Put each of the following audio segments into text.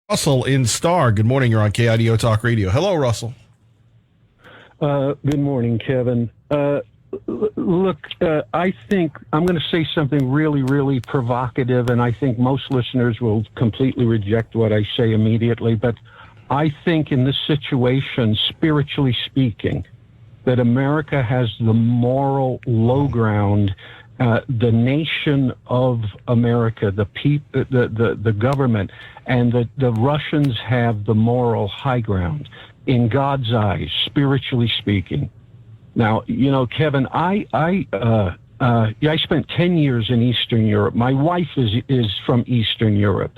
Russell in Star. Good morning. You're on KIDO Talk Radio. Hello, Russell. Good morning, Kevin. Look, I think I'm going to say something really, really provocative, and I think most listeners will completely reject what I say immediately. But I think in this situation, spiritually speaking, that America has the moral low ground. The nation of America, the government, and the Russians have the moral high ground in God's eyes, spiritually speaking. Now, you know, Kevin, I spent 10 years in Eastern Europe. My wife is from Eastern Europe.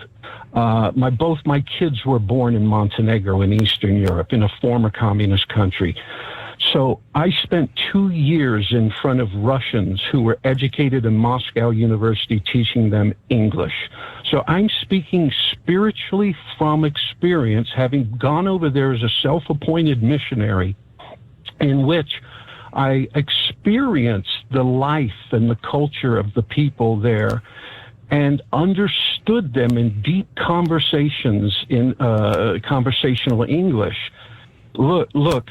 Both my kids were born in Montenegro in Eastern Europe, in a former communist country. So I spent 2 years in front of Russians who were educated in Moscow University teaching them English. So I'm speaking spiritually from experience, having gone over there as a self-appointed missionary, in which I experienced the life and the culture of the people there and understood them in deep conversations in conversational English. Look.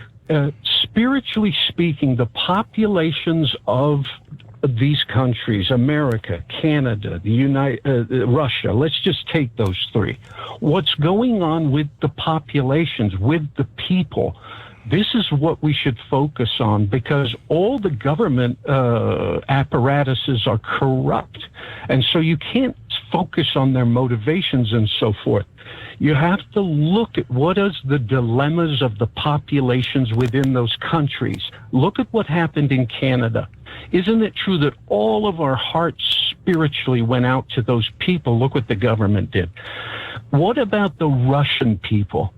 Spiritually speaking, the populations of these countries, America, Canada, Russia, let's just take those three. What's going on with the populations, with the people? This is what we should focus on, because all the government apparatuses are corrupt. And so you can't focus on their motivations and so forth. You have to look at what is the dilemmas of the populations within those countries. Look at what happened in Canada. Isn't it true that all of our hearts spiritually went out to those people? Look what the government did. What about the Russian people?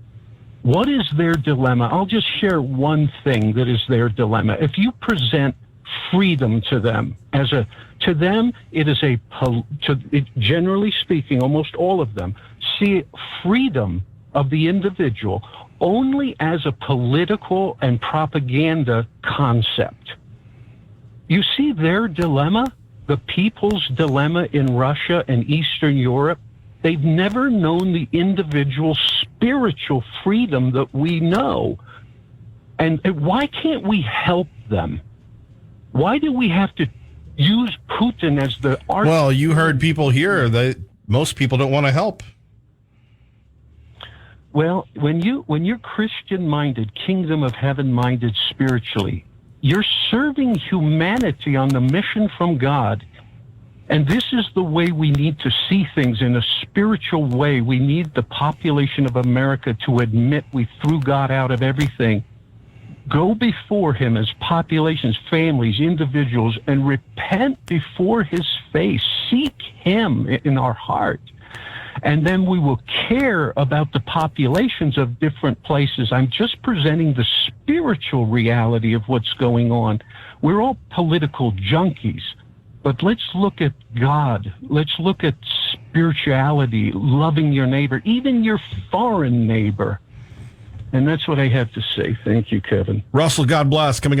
What is their dilemma? I'll just share one thing that is their dilemma. If you present freedom to them to them, it is generally speaking, almost all of them see freedom of the individual only as a political and propaganda concept. You see their dilemma, the people's dilemma in Russia and Eastern Europe. They've never known the individual spiritual freedom that we know. And why can't we help them? Why do we have to use Putin as the arch? Well, you heard people here that most people don't want to help. Well, when you're Christian-minded, kingdom of heaven-minded spiritually, you're serving humanity on the mission from God. And this is the way we need to see things in a spiritual way. We need the population of America to admit we threw God out of everything. Go before him as populations, families, individuals, and repent before his face. Seek him in our heart. And then we will care about the populations of different places. I'm just presenting the spiritual reality of what's going on. We're all political junkies. But let's look at God. Let's look at spirituality, loving your neighbor, even your foreign neighbor. And that's what I have to say. Thank you, Kevin. Russell, God bless. Coming up.